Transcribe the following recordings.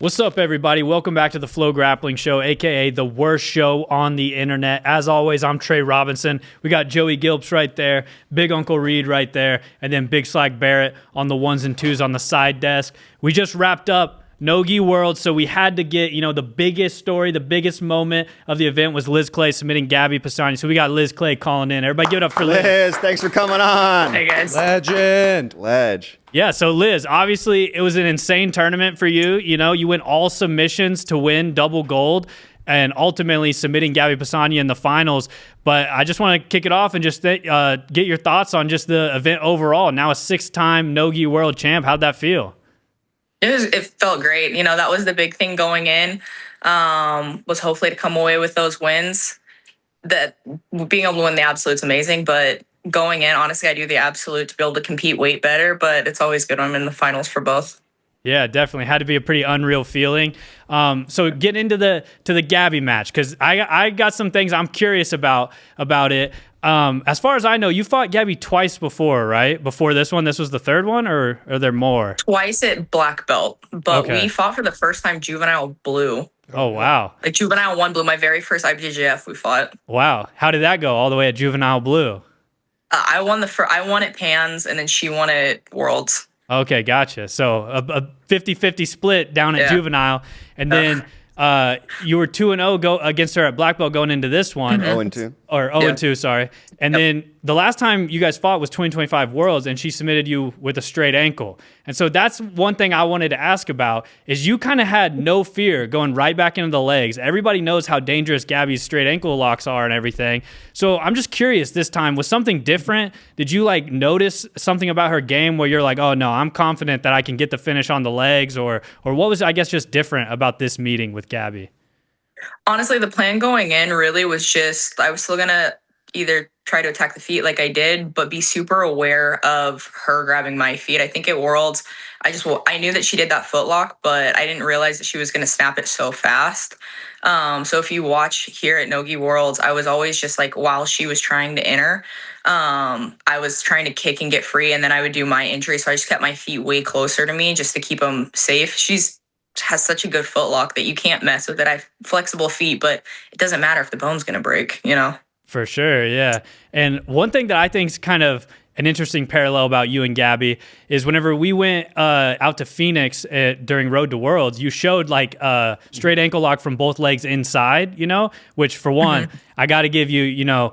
What's up, everybody? Welcome back to the FloGrappling Show, aka the worst show on the internet. As always, I'm Trey Robinson. We got Joey Gilbs right there, Big Uncle Reed right there, and then Big Slack Barrett on the ones and twos on the side desk. We just wrapped up No-Gi World, so we had to get, the biggest story, the biggest moment of the event was Lis Clay submitting Gabby Pisani. So we got Lis Clay calling in. Everybody give it up for Liz. Liz, thanks for coming on. Hey, guys. Legend. Ledge. Yeah, so Liz, obviously it was an insane tournament for you. You went all submissions to win double gold and ultimately submitting Gabby Pisani in the finals. But I just want to kick it off and just get your thoughts on just the event overall. Now a 6-time No-Gi World champ. How'd that feel? It felt great. That was the big thing going in, was hopefully to come away with those wins. That being able to win the absolute's amazing, but going in, honestly, I do the absolute to be able to compete weight better, but it's always good when I'm in the finals for both. Yeah, definitely. Had to be a pretty unreal feeling. So get into the Gabby match, because I got some things I'm curious about it. As far as I know, you fought Gabby twice before, right? Before this one, this was the third one, or are there more? Twice at black belt, but Okay. we fought for the first time juvenile blue. Oh, wow. Like juvenile 1 blue, my very first IBJJF we fought. Wow. How did that go all the way at Juvenile Blue? I won at Pans, and then she won at Worlds. Okay, gotcha. So a 50-50 split down at Yeah. Juvenile, and then you were 2-0 go against her at black belt going into this one. 0-2. Or 0-2, sorry. And then the last time you guys fought was 2025 Worlds, and she submitted you with a straight ankle. And so that's one thing I wanted to ask about, is you kind of had no fear going right back into the legs. Everybody knows how dangerous Gabby's straight ankle locks are and everything. So I'm just curious this time, was something different? Did you notice something about her game where you're like, oh no, I'm confident that I can get the finish on the legs? Or what was, I guess, just different about this meeting with Gabby? Honestly, the plan going in really was just, I was still going to either try to attack the feet like I did, but be super aware of her grabbing my feet. I think at Worlds, I knew that she did that foot lock, but I didn't realize that she was going to snap it so fast. So if you watch here at No-Gi Worlds, I was always just while she was trying to enter, I was trying to kick and get free, and then I would do my entry. So I just kept my feet way closer to me just to keep them safe. Has such a good foot lock that you can't mess with it. I have flexible feet, but it doesn't matter if the bone's going to break, For sure, yeah. And one thing that I think is kind of an interesting parallel about you and Gabby is whenever we went out to Phoenix during Road to Worlds, you showed straight ankle lock from both legs inside, which for one, I got to give you,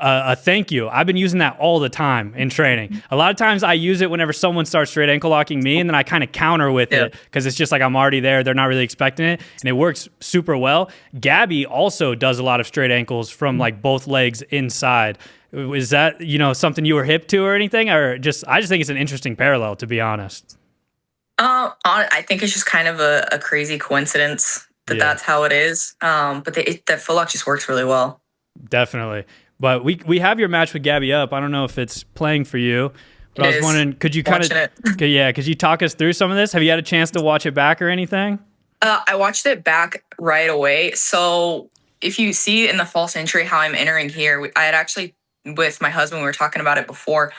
a thank you. I've been using that all the time in training. A lot of times I use it whenever someone starts straight ankle locking me, and then I kind of counter with it because it's just I'm already there. They're not really expecting it, and it works super well. Gabby also does a lot of straight ankles from both legs inside. Is that something you were hip to or anything, or I just think it's an interesting parallel, to be honest. I think it's just kind of a crazy coincidence that that's how it is. But that foot lock just works really well. Definitely. But we have your match with Gabby up. I don't know if it's playing for you, but I was wondering, could you could you talk us through some of this? Have you had a chance to watch it back or anything? I watched it back right away. So if you see in the false entry how I'm entering here, I had actually, with my husband, we were talking about it before.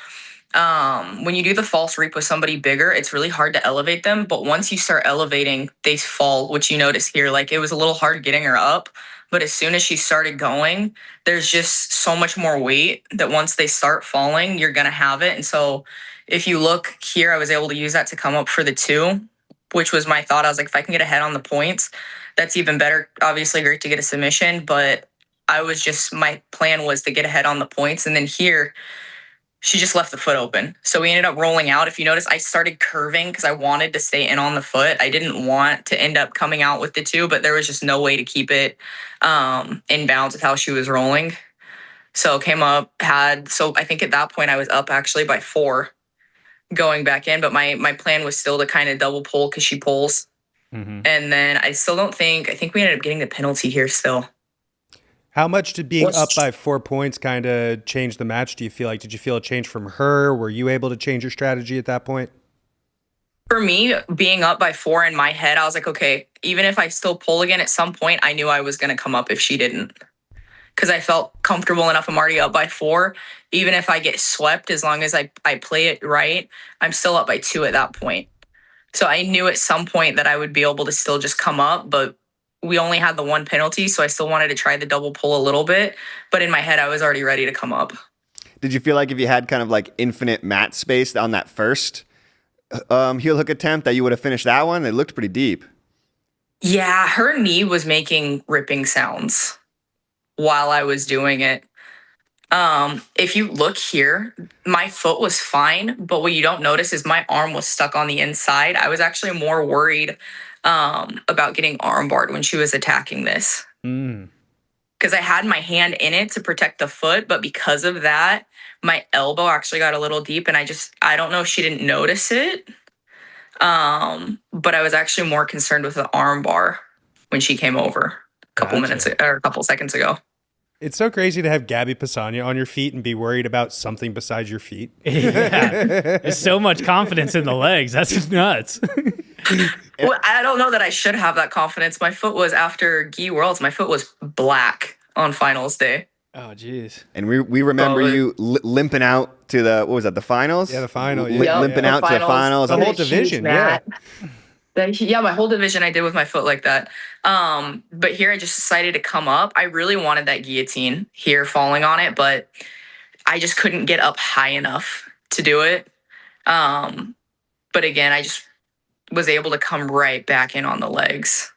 When you do the false reap with somebody bigger, it's really hard to elevate them. But once you start elevating, they fall, which you notice here. It was a little hard getting her up. But as soon as she started going, there's just so much more weight that once they start falling, you're going to have it. And so if you look here, I was able to use that to come up for the 2, which was my thought. I was like, if I can get ahead on the points, that's even better. Obviously, great to get a submission. But my plan was to get ahead on the points. And then here, she just left the foot open. So we ended up rolling out. If you notice, I started curving because I wanted to stay in on the foot. I didn't want to end up coming out with the 2, but there was just no way to keep it in bounds with how she was rolling. So came up, so I think at that point I was up actually by 4 going back in, but my plan was still to kind of double pull because she pulls. And then I think we ended up getting the penalty here still. How much did being up by 4 points kind of change the match, do you feel like? Did you feel a change from her? Were you able to change your strategy at that point? For me, being up by 4 in my head, I was like, okay, even if I still pull again at some point, I knew I was going to come up if she didn't. Because I felt comfortable enough. I'm already up by 4. Even if I get swept, as long as I play it right, I'm still up by 2 at that point. So I knew at some point that I would be able to still just come up, but we only had the one penalty, so I still wanted to try the double pull a little bit. But in my head, I was already ready to come up. Did you feel like if you had kind of like infinite mat space on that first heel hook attempt that you would have finished that one? It looked pretty deep. Yeah, her knee was making ripping sounds while I was doing it. If you look here, my foot was fine, but what you don't notice is my arm was stuck on the inside. I was actually more worried about getting arm barred when she was attacking this. Because I had my hand in it to protect the foot, but because of that, my elbow actually got a little deep, and I don't know if she didn't notice it. But I was actually more concerned with the arm bar when she came over a couple seconds ago. It's so crazy to have Gabby Pisania on your feet and be worried about something besides your feet. Yeah. There's so much confidence in the legs. That's nuts. Well, I don't know that I should have that confidence. My foot was, after Gi Worlds, my foot was black on finals day. Oh, jeez. And we remember you limping out to the finals? Yeah, the final. Limping out to the finals. The whole division, yeah. Yeah, my whole division I did with my foot like that. But here I just decided to come up. I really wanted that guillotine here falling on it, but I just couldn't get up high enough to do it. But again, I just was able to come right back in on the legs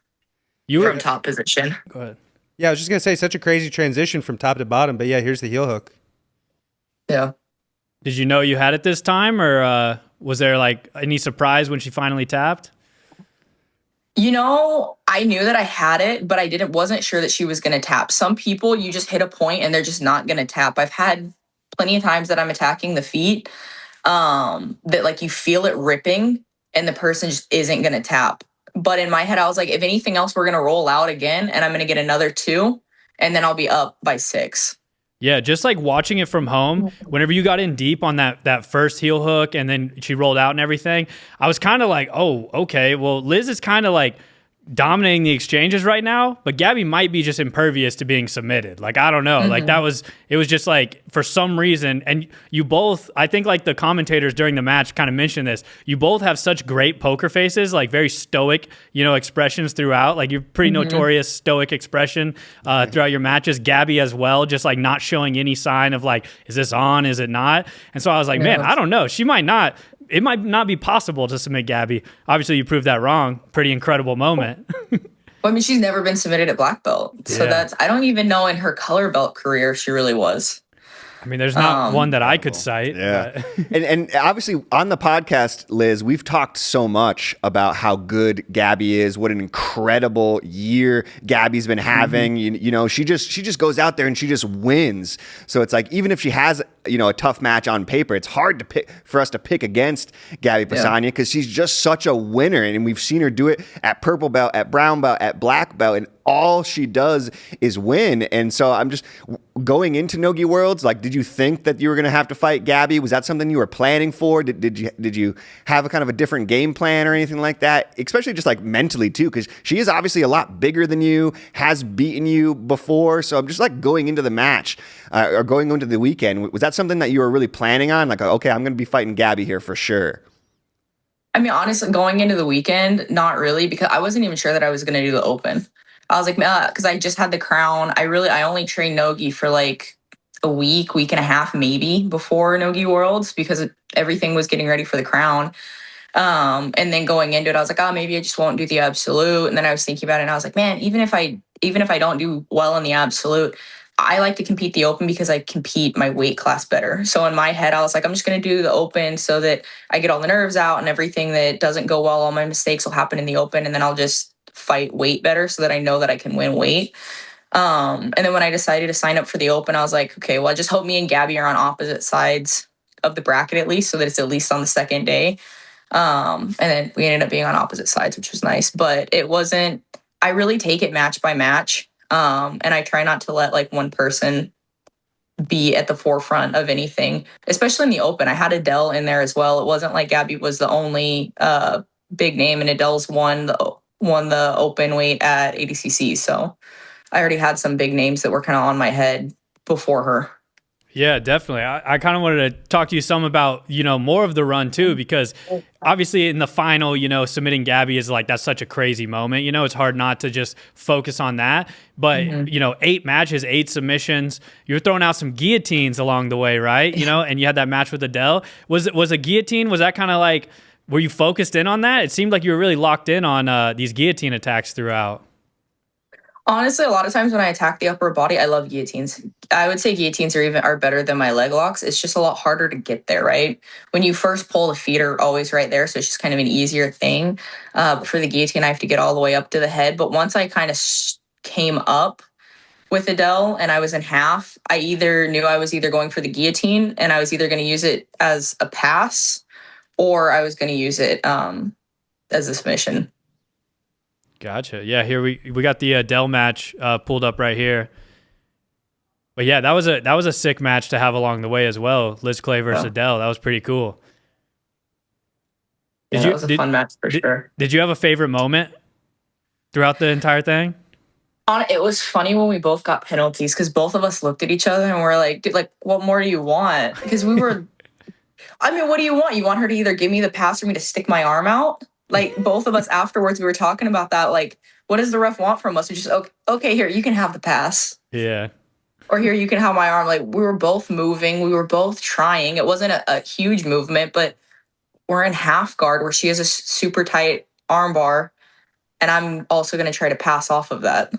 from top position. Go ahead. Yeah, I was just going to say, such a crazy transition from top to bottom, but yeah, here's the heel hook. Yeah. Did you know you had it this time, or was there like any surprise when she finally tapped? You know, I knew that I had it, but I wasn't sure that she was going to tap. Some people, you just hit a point and they're just not going to tap. I've had plenty of times that I'm attacking the feet that like you feel it ripping and the person just isn't going to tap. But in my head, I was like, if anything else, we're going to roll out again and I'm going to get another 2 and then I'll be up by 6. Yeah, just like watching it from home, whenever you got in deep on that first heel hook and then she rolled out and everything, I was kind of like, oh, okay, well, Liz is kind of like dominating the exchanges right now, but Gabby might be just impervious to being submitted. Like, I don't know. Mm-hmm. Like it was just like, for some reason, and you both, I think like the commentators during the match kind of mentioned this, you both have such great poker faces, like very stoic, expressions throughout. Like you're pretty notorious stoic expression throughout your matches. Gabby as well, just like not showing any sign of like, is this on, is it not? And so I was like, man, I don't know. It might not be possible to submit Gabby. Obviously, you proved that wrong. Pretty incredible moment. Well, I mean, she's never been submitted at black belt. So I don't even know in her color belt career if she really was. I mean, there's not one that I could cite. Yeah. and obviously on the podcast, Liz, we've talked so much about how good Gabby is, what an incredible year Gabby's been having. She just goes out there and she just wins. So it's like, even if she has, a tough match on paper, it's hard for us to pick against Gabby Pisania because she's just such a winner. And we've seen her do it at purple belt, at brown belt, at black belt, and all she does is win. And so I'm just going into Nogi Worlds. Like, did you think that you were going to have to fight Gabby? Was that something you were planning for? Did you have a kind of a different game plan or anything like that? Especially just like mentally too, because she is obviously a lot bigger than you, has beaten you before. So I'm just like going into the match or going into the weekend. Was that something that you were really planning on? Like, okay, I'm going to be fighting Gabby here for sure. I mean, honestly, going into the weekend, not really, because I wasn't even sure that I was going to do the open. I was like, because I just had the crown. I only trained Nogi for like a week and a half, maybe, before Nogi Worlds, because everything was getting ready for the crown. And then going into it, I was like, oh, maybe I just won't do the absolute. And then I was thinking about it and I was like, man, even if I don't do well in the absolute, I like to compete the open because I compete my weight class better. So in my head, I was like, I'm just going to do the open so that I get all the nerves out and everything that doesn't go well, all my mistakes will happen in the open. And then I'll just fight weight better so that I know that I can win weight. And then when I decided to sign up for the open, I was like, okay, well, I just hope me and Gabby are on opposite sides of the bracket at least, so that it's at least on the second day. And then we ended up being on opposite sides, which was nice, but I really take it match by match. And I try not to let like one person be at the forefront of anything, especially in the open. I had Adele in there as well. It wasn't like Gabby was the only big name, and Adele's won the open weight at ADCC. So I already had some big names that were kind of on my head before her. Yeah, definitely. I kind of wanted to talk to you some about, more of the run too, because obviously in the final, submitting Gabby is like, that's such a crazy moment. It's hard not to just focus on that. But, 8 matches, 8 submissions. You're throwing out some guillotines along the way, right? And you had that match with Adele. Was a guillotine, was that kind of like, were you focused in on that? It seemed like you were really locked in on these guillotine attacks throughout. Honestly, a lot of times when I attack the upper body, I love guillotines. I would say guillotines are better than my leg locks. It's just a lot harder to get there, right? When you first pull, the feet are always right there, so it's just kind of an easier thing. But for the guillotine, I have to get all the way up to the head. But once I kind of came up with Adele and I was in half, I either knew I was either going for the guillotine and I was either going to use it as a pass or I was going to use it as a submission. Gotcha. Yeah, here we got the Adele match pulled up right here. But yeah, that was a sick match to have along the way as well. Lis Clay versus Adele. That was pretty cool. That was a fun match for sure. Did you have a favorite moment throughout the entire thing? It was funny when we both got penalties because both of us looked at each other and we're like, dude, like, what more do you want? Because we were, what do you want? You want her to either give me the pass or me to stick my arm out? Like, both of us afterwards, we were talking about that. Like, what does the ref want from us? We just, okay, here, you can have the pass. Yeah. Or here, you can have my arm. Like, we were both moving. We were both trying. It wasn't a huge movement, but we're in half guard where she has a super tight arm bar. And I'm also going to try to pass off of that.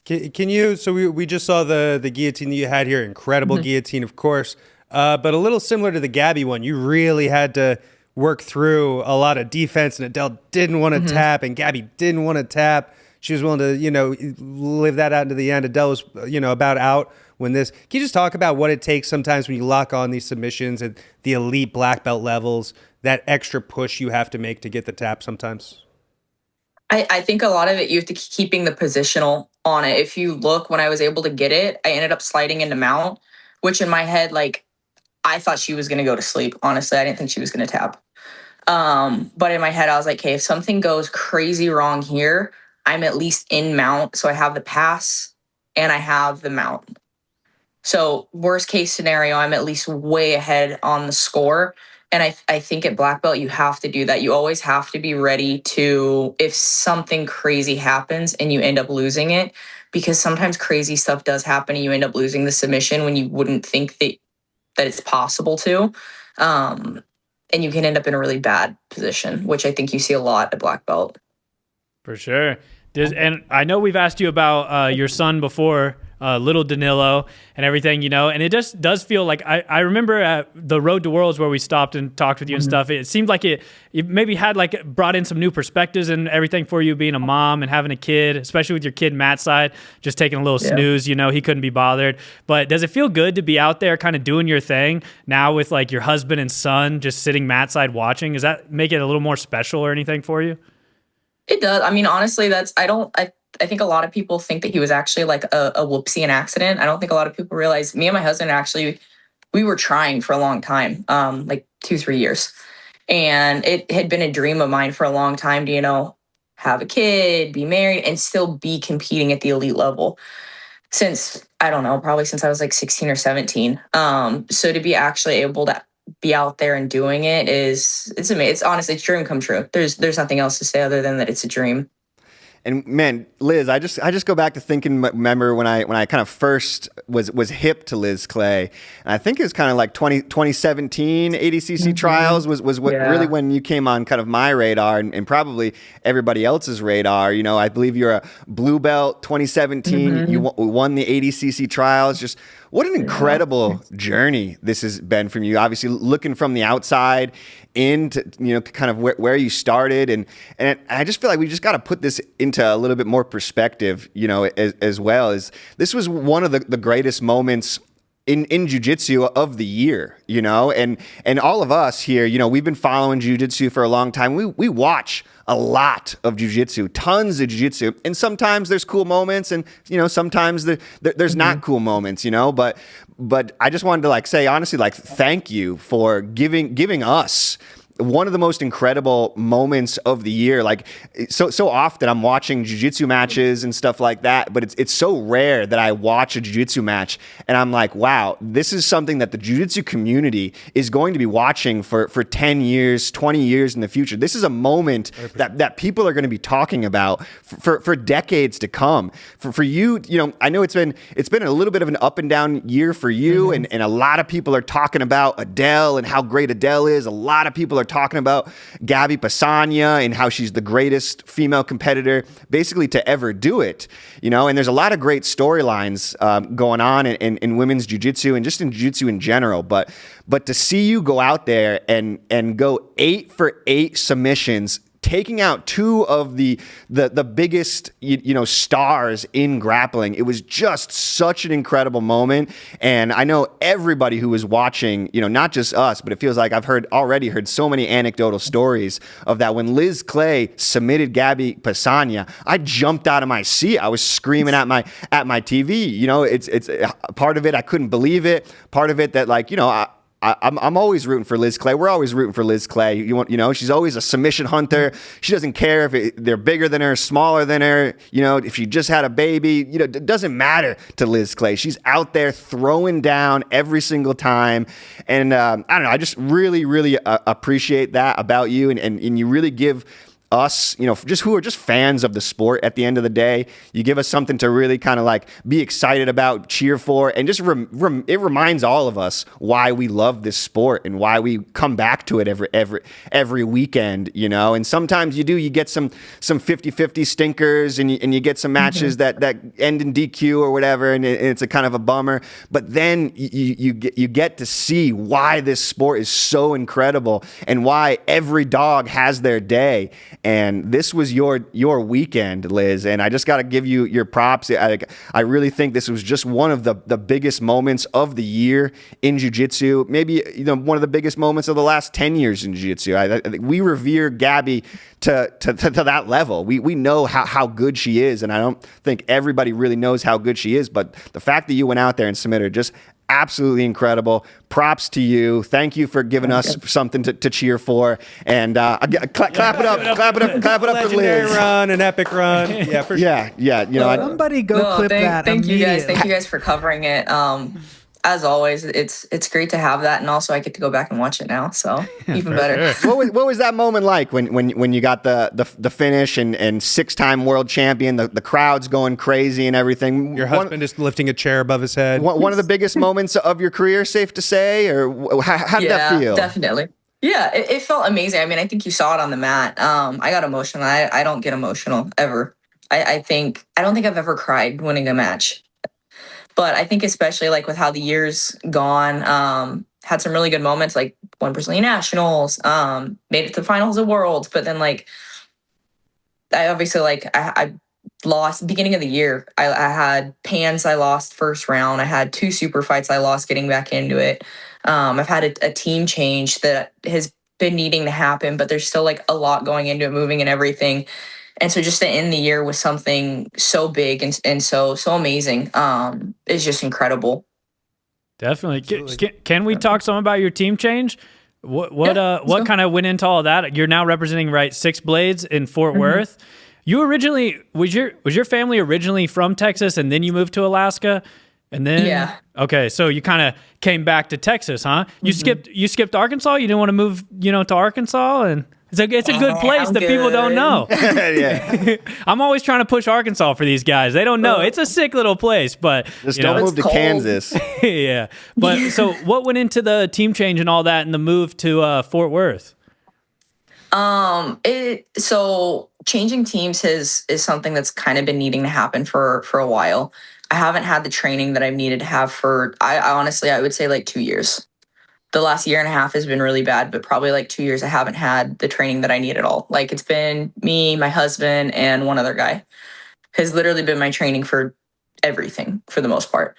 Can you, so we just saw the guillotine that you had here. Incredible guillotine, of course. But a little similar to the Gabby one. You really had to work through a lot of defense, and Adele didn't want to tap, and Gabby didn't want to tap. She was willing to, live that out into the end. Adele was, about out when this. Can you just talk about what it takes sometimes when you lock on these submissions at the elite black belt levels, that extra push you have to make to get the tap sometimes? I think a lot of it, you have to keep keeping the positional on it. If you look, when I was able to get it, I ended up sliding into mount, which in my head, like, I thought she was going to go to sleep. Honestly, I didn't think she was going to tap. But in my head, I was like, okay, if something goes crazy wrong here, I'm at least in mount. So I have the pass and I have the mount. So worst case scenario, I'm at least way ahead on the score. And I think at black belt, you have to do that. You always have to be ready to, if something crazy happens and you end up losing it, because sometimes crazy stuff does happen and you end up losing the submission when you wouldn't think that it's possible to. And you can end up in a really bad position, which I think you see a lot at black belt. For sure. And I know we've asked you about your son before, little Danilo and everything, and it just does feel like I remember at the Road to Worlds where we stopped and talked with you and stuff. It seemed like it maybe had brought in some new perspectives and everything for you being a mom and having a kid, especially with your kid Matt's side, just taking a little snooze, he couldn't be bothered. But does it feel good to be out there kind of doing your thing now with your husband and son just sitting Matt's side watching? Does that make it a little more special or anything for you? It does. Honestly, I think a lot of people think that he was actually like a whoopsie, an accident. I don't think a lot of people realize me and my husband actually, we were trying for a long time, 2-3 years. And it had been a dream of mine for a long time to, have a kid, be married, and still be competing at the elite level since, I don't know, probably since I was 16 or 17. So to be actually able to be out there and doing it it's amazing. It's honestly, it's a dream come true. There's nothing else to say other than that it's a dream. And man, Liz, I just go back to thinking. Remember when I kind of first was hip to Lis Clay, and I think it was kind of 2017 ADCC trials was really when you came on kind of my radar and probably everybody else's radar. I believe you're a blue belt 2017. You won the ADCC trials. Just what an incredible journey this has been from you. Obviously, looking from the outside into kind of where you started, and I just feel like we just got to put this into a little bit more perspective, as well. As this was one of the greatest moments in jiu-jitsu of the year, and all of us here, we've been following jiu-jitsu for a long time. We watch a lot of jiu-jitsu, tons of jiu-jitsu, and sometimes there's cool moments, and sometimes there's not cool moments, but I just wanted to say honestly, thank you for giving us one of the most incredible moments of the year. Like so often I'm watching jiu-jitsu matches and stuff like that, but it's so rare that I watch a jiu-jitsu match and I'm like, wow, this is something that the jiu-jitsu community is going to be watching for 10 years, 20 years in the future. This is a moment that people are going to be talking about for decades to come. For you, I know it's been a little bit of an up and down year for you, and a lot of people are talking about Adele and how great Adele is. A lot of people are talking about Gabby Pisania and how she's the greatest female competitor basically to ever do it, and there's a lot of great storylines going on in women's jiu-jitsu and just in jiu-jitsu in general. But to see you go out there and go 8 for 8 submissions, taking out 2 of the biggest stars in grappling, it was just such an incredible moment. And I know everybody who was watching, not just us, but it feels like I've already heard so many anecdotal stories of that. When Lis Clay submitted Gabby Pisania, I jumped out of my seat. I was screaming at my TV. It's part of it, I couldn't believe it. Part of it that I'm always rooting for Lis Clay. We're always rooting for Lis Clay. She's always a submission hunter. She doesn't care if they're bigger than her, smaller than her. If she just had a baby, it doesn't matter to Lis Clay. She's out there throwing down every single time. And I don't know. I just really, really appreciate that about you. And you really give us, just who are just fans of the sport at the end of the day. You give us something to really kind of like be excited about, cheer for, and just it reminds all of us why we love this sport and why we come back to it every weekend, and sometimes you get some 50-50 stinkers and you get some matches that end in DQ or whatever, and it's a kind of a bummer, but then you get to see why this sport is so incredible and why every dog has their day. And this was your weekend, Lis, and I just got to give you your props. I really think this was just one of the biggest moments of the year in jiu-jitsu, maybe one of the biggest moments of the last 10 years in jiu-jitsu. I think we revere Gabby to that level. We know how good she is, and I don't think everybody really knows how good she is, but the fact that you went out there and submitted her, just absolutely incredible. Props to you. Thank you for giving us something to cheer for. And clap it up for Lis. An epic run. Yeah, for sure. Yeah. Somebody go clip that. Thank you guys. Thank you guys for covering it. As always, it's great to have that, and also I get to go back and watch it now, so even better. What was that moment like when you got the finish and 6-time world champion, the crowd's going crazy and everything? Your husband is lifting a chair above his head. One of the biggest moments of your career, safe to say, or how did that feel? Definitely. Yeah, it felt amazing. I mean, I think you saw it on the mat. I got emotional. I don't get emotional ever. I don't think I've ever cried winning a match. But I think especially like with how the year's gone, had some really good moments, like won Brazilian Nationals, made it to the finals of Worlds. But then I obviously I lost beginning of the year. I had Pans I lost first round. I had 2 super fights I lost getting back into it. I've had a team change that has been needing to happen, but there's still a lot going into it, moving and everything. And so just to end the year with something so big and so amazing is just incredible. Definitely. Can we talk some about your team change? What kind of went into all that? You're now representing Six Blades in Fort Worth. You originally was your family originally from Texas and then you moved to Alaska? And then okay, so you kind of came back to Texas, huh? You skipped Arkansas? You didn't want to move, to Arkansas? And it's a good place that people don't know. Yeah. I'm always trying to push Arkansas for these guys. They don't know. It's a sick little place, but just don't move to Kansas. Yeah. But so what went into the team change and all that and the move to Fort Worth? So changing teams is something that's kind of been needing to happen for a while. I haven't had the training that I've needed to have for, I honestly, I would say 2 years. The last year and a half has been really bad, but probably 2 years I haven't had the training that I need at all. It's been me, my husband, and one other guy has literally been my training for everything for the most part.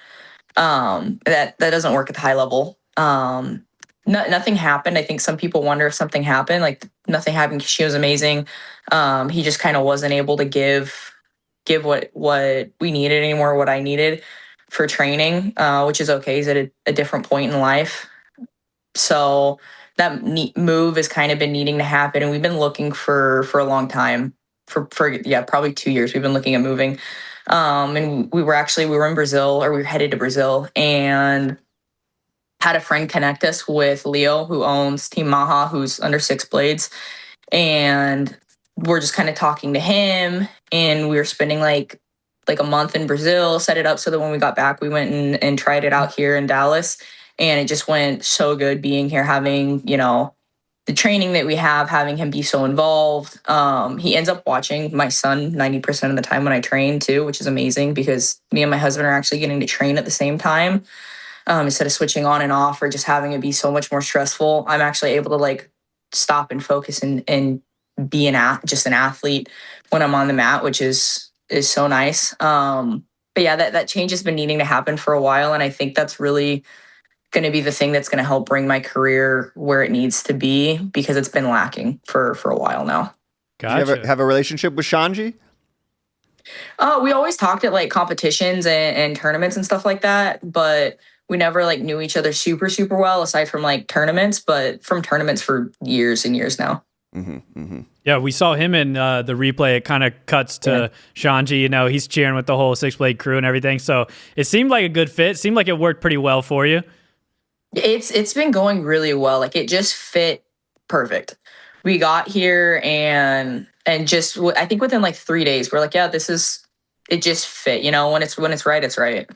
That doesn't work at the high level. Nothing happened. I think some people wonder if something happened. Nothing happened. She was amazing. He just kind of wasn't able to give what we needed anymore, what I needed for training, which is okay. He's at a different point in life. So move has kind of been needing to happen, and we've been looking for a long time. For probably 2 years, we've been looking at moving. And we were in Brazil, or we were headed to Brazil, and had a friend connect us with Leo, who owns Team Maha, who's under Six Blades. And we're just kind of talking to him, and we were spending like a month in Brazil, set it up so that when we got back, we went and tried it out here in Dallas. And it just went so good being here, having, you know, the training that we have, having him be so involved. He ends up watching my son 90% of the time when I train too, which is amazing because me and my husband are actually getting to train at the same time. Instead of switching on and off or just having it be so much more stressful, I'm actually able to like stop and focus and be just an athlete when I'm on the mat, which is so nice. But yeah, that change has been needing to happen for a while. And I think that's really going to be the thing that's going to help bring my career where it needs to be, because it's been lacking for a while now. Gotcha. Do you have a relationship with Shanji? We always talked at like competitions and tournaments and stuff like that, but we never like knew each other super, super well aside from like tournaments, but from tournaments for years and years now. Mm-hmm, mm-hmm. Yeah, we saw him in the replay. It kind of cuts to Shanji. You know, he's cheering with the whole Six Blade crew and everything. So it seemed like a good fit. It seemed like it worked pretty well for you. It's been going really well. Like it just fit perfect. We got here and just I think within like 3 days we're like, yeah, it just fit. You know, when it's right, it's right.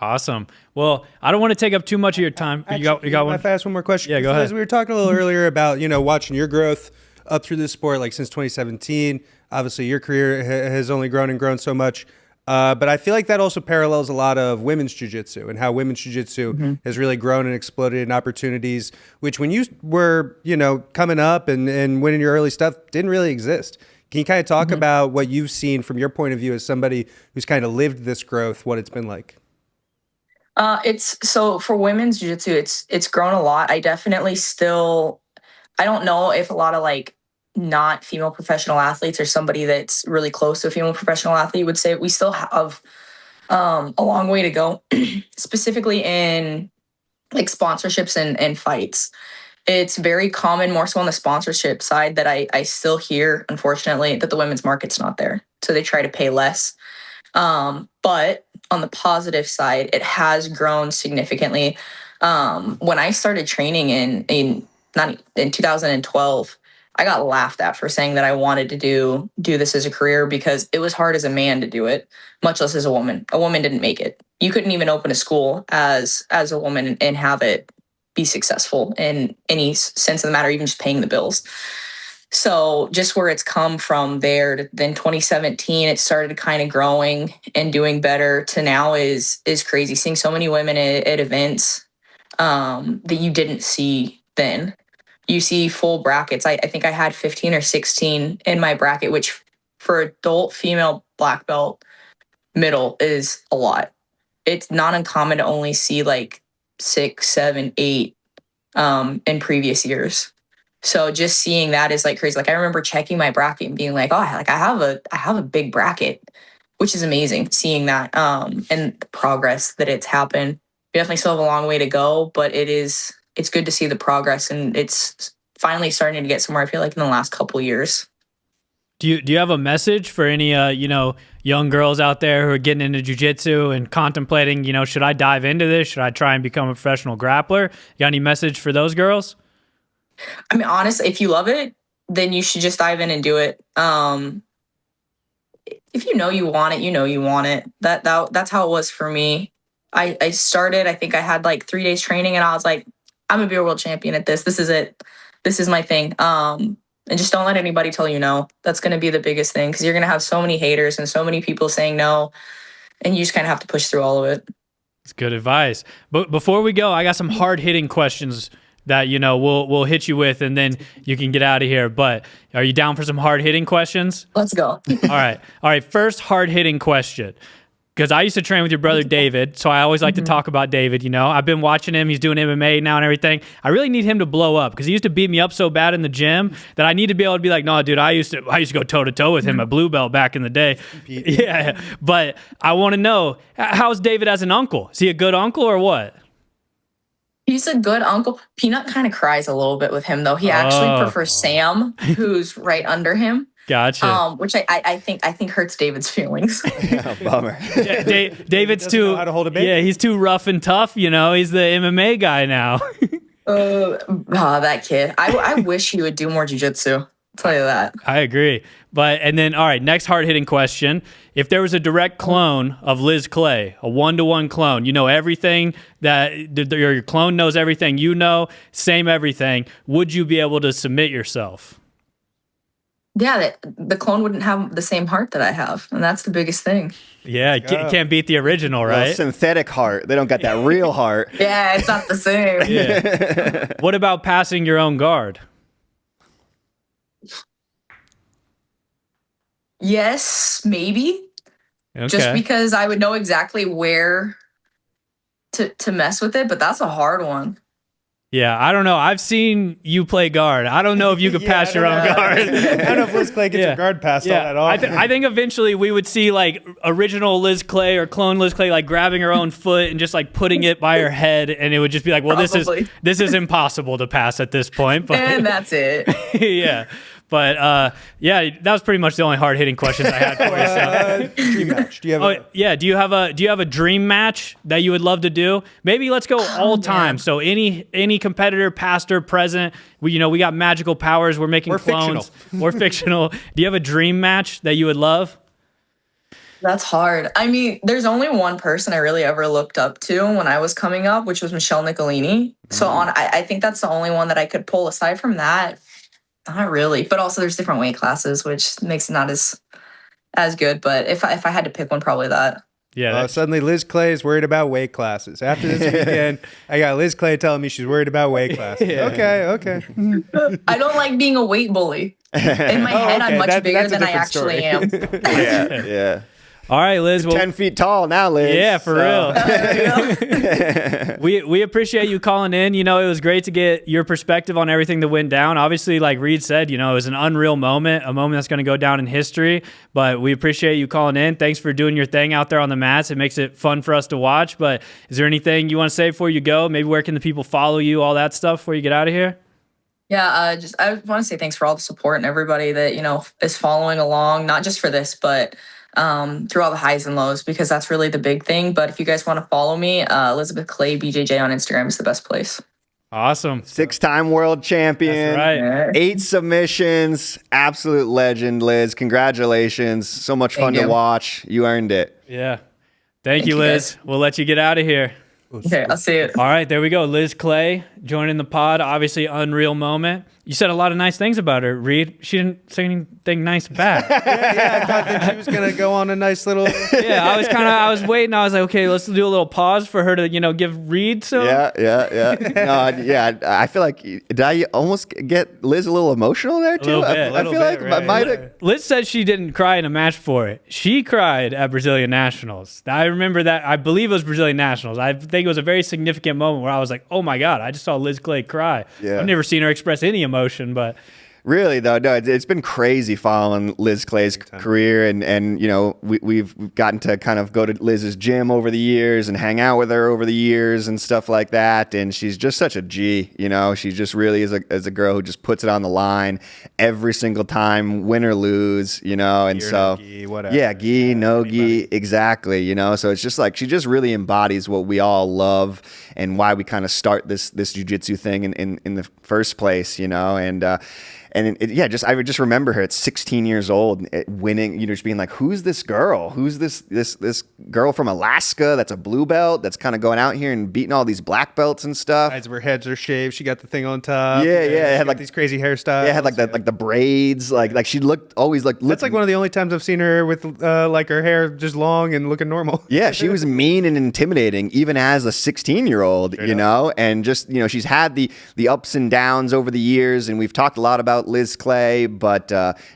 Awesome. Well, I don't want to take up too much of your time. Actually, you got one? If I ask one more question? Yeah, go ahead. We were talking a little earlier about, you know, watching your growth up through this sport, like since 2017. Obviously, your career has only grown and grown so much. But I feel like that also parallels a lot of women's jiu-jitsu and how women's jiu-jitsu has really grown and exploded in opportunities, which when you were, you know, coming up and winning your early stuff didn't really exist. Can you kind of talk about what you've seen from your point of view as somebody who's kind of lived this growth, what it's been like? It's so for women's jiu-jitsu, it's grown a lot. I definitely I don't know if a lot of like not female professional athletes or somebody that's really close to a female professional athlete would say we still have a long way to go, specifically in like sponsorships and fights. It's very common, more so on the sponsorship side, that I still hear, unfortunately, that the women's market's not there. So they try to pay less. But on the positive side, it has grown significantly. When I started training in 2012, I got laughed at for saying that I wanted to do this as a career because it was hard as a man to do it, much less as a woman. A woman didn't make it. You couldn't even open a school as a woman and have it be successful in any sense of the matter, even just paying the bills. So just where it's come from there, then 2017, it started kind of growing and doing better to now is crazy. Seeing so many women at events that you didn't see then. You see full brackets. I think I had 15 or 16 in my bracket, which for adult female black belt middle is a lot. It's not uncommon to only see like 6, 7, 8 in previous years. So just seeing that is like crazy. Like I remember checking my bracket and being like, oh, like I have a big bracket, which is amazing seeing that and the progress that it's happened. We definitely still have a long way to go, but it's good to see the progress, and it's finally starting to get somewhere, I feel like, in the last couple of years. Do you have a message for any young girls out there who are getting into jiu-jitsu and contemplating, should I dive into this? Should I try and become a professional grappler? You got any message for those girls? I mean, honestly, if you love it, then you should just dive in and do it. If you know you want it, you want it. That's how it was for me. I started, I think I had like 3 days training, and I was like, I'm gonna be a world champion at this. This is it. This is my thing. And just don't let anybody tell you no. That's gonna be the biggest thing, because you're gonna have so many haters and so many people saying no, and you just kind of have to push through all of it. It's good advice. But before we go, I got some hard-hitting questions that we'll hit you with, and then you can get out of here. But are you down for some hard-hitting questions? Let's go. All right. First hard-hitting question. Because I used to train with your brother David, so I always like to talk about David, I've been watching him. He's doing MMA now and everything. I really need him to blow up, because he used to beat me up so bad in the gym that I need to be able to be like, no, dude, I used to go toe-to-toe with him at blue belt back in the day. Yeah, but I want to know, how's David as an uncle? Is he a good uncle or what? He's a good uncle. Peanut kind of cries a little bit with him, though. He actually prefers Sam, who's right under him. Gotcha. Which I think hurts David's feelings. Oh, bummer. David's too know how to hold a baby. Yeah, he's too rough and tough. You know, he's the MMA guy now. That kid. I wish he would do more jiu-jitsu. I'll tell you that. I agree. And then, all right, next hard-hitting question. If there was a direct clone of Lis Clay, a one-to-one clone, you know everything, your clone knows everything you know, same everything, would you be able to submit yourself? Yeah, the clone wouldn't have the same heart that I have, and that's the biggest thing. Yeah, can't beat the original, right? Well, synthetic heart. They don't got that real heart. Yeah, it's not the same. Yeah. What about passing your own guard? Yes, maybe. Okay. Just because I would know exactly where to mess with it, but that's a hard one. Yeah, I don't know. I've seen you play guard. I don't know if you could pass your own guard. I don't know if Lis Clay gets her guard passed all that often. I think eventually we would see like original Lis Clay or clone Lis Clay like grabbing her own foot and just like putting it by her head, and it would just be like, well, this is impossible to pass at this point. But and that's it. Yeah. But yeah, that was pretty much the only hard-hitting questions I had for you. So. Dream match. Do you have Do you have a dream match that you would love to do? Maybe let's go all time. So any competitor, past or present, we got magical powers. We're making clones. We're fictional. Do you have a dream match that you would love? That's hard. I mean, there's only one person I really ever looked up to when I was coming up, which was Michelle Nicolini. So I think that's the only one that I could pull. Aside from that, not really. But also there's different weight classes, which makes it not as good. But if I had to pick one, probably that. Yeah. Suddenly Lis Clay is worried about weight classes. After this weekend, I got Lis Clay telling me she's worried about weight classes. Yeah. Okay. I don't like being a weight bully. In my head, I'm much bigger than I actually am. Yeah. All right, Liz. 10 feet tall now, Liz. Yeah, for real. We appreciate you calling in. It was great to get your perspective on everything that went down. Obviously, like Reed said, it was an unreal moment, a moment that's going to go down in history. But we appreciate you calling in. Thanks for doing your thing out there on the mats. It makes it fun for us to watch. But is there anything you want to say before you go? Maybe where can the people follow you, all that stuff before you get out of here? Yeah, I want to say thanks for all the support and everybody that, is following along, not just for this, but through all the highs and lows, because that's really the big thing. But if you guys want to follow me, Elizabeth Clay BJJ on Instagram is the best place. Awesome. 6-time world champion. That's right. 8 submissions. Absolute legend, Liz. Congratulations. So much fun to watch. You earned it. Yeah. Thank you, Liz. We'll let you get out of here. Okay, I'll see it. All right, there we go. Lis Clay joining the pod. Obviously, unreal moment. You said a lot of nice things about her, Reed. She didn't say anything nice back. Yeah, I thought that she was gonna go on a nice little. Yeah, I was waiting. I was like, okay, let's do a little pause for her to, give Reed some. Yeah. No, I feel like, did I almost get Liz a little emotional there too? I feel like I might have. Liz said she didn't cry in a match for it. She cried at Brazilian Nationals. I remember that. I believe it was Brazilian Nationals. I think it was a very significant moment where I was like, oh my God, I just saw Lis Clay cry. Yeah. I've never seen her express any emotion, but Really though, no, it's been crazy following Lis Clay's career, and we've gotten to kind of go to Liz's gym over the years and hang out with her over the years and stuff like that. And she's just such a G, She just really is a girl who just puts it on the line every single time, win or lose, And so Nogi, whatever. yeah, gi, no-gi, exactly, So it's just like she just really embodies what we all love and why we kind of start this jiu-jitsu thing in the first place, And I would just remember her at 16 years old, winning. Just being like, "Who's this girl? Who's this girl from Alaska? That's a blue belt. That's kind of going out here and beating all these black belts and stuff." Sides of her heads are shaved. She got the thing on top. Yeah. It had like these crazy hairstyles. Yeah, it had like the braids. Like she always looked. That's like one of the only times I've seen her with like her hair just long and looking normal. Yeah, she was mean and intimidating even as a 16-year-old. And just she's had the ups and downs over the years, and we've talked a lot about Lis Clay, but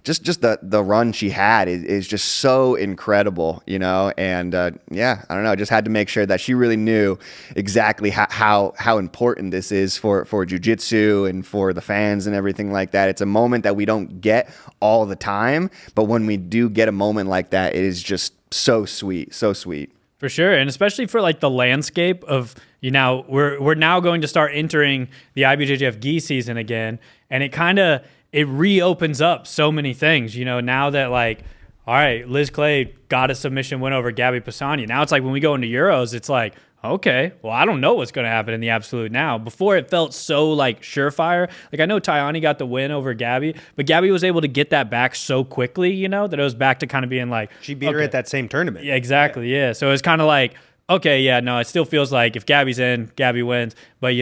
just the run she had is just so incredible, and I don't know, just had to make sure that she really knew exactly how important this is for jiu-jitsu and for the fans and everything like that. It's a moment that we don't get all the time, but when we do get a moment like that, it is just so sweet, so sweet. For sure, and especially for like the landscape of we're now going to start entering the IBJJF gi season again, and it reopens up so many things. Now that like, all right, Lis Clay got a submission win over Gabby Pisani. Now it's like when we go into Euros, it's like, okay, well, I don't know what's going to happen in the absolute now. Before it felt so like surefire. Like I know Tayani got the win over Gabby, but Gabby was able to get that back so quickly, that it was back to kind of being like, she beat her at that same tournament. Yeah, exactly. Yeah. So it's kind of like, okay, yeah, no, it still feels like if Gabby's in, Gabby wins. But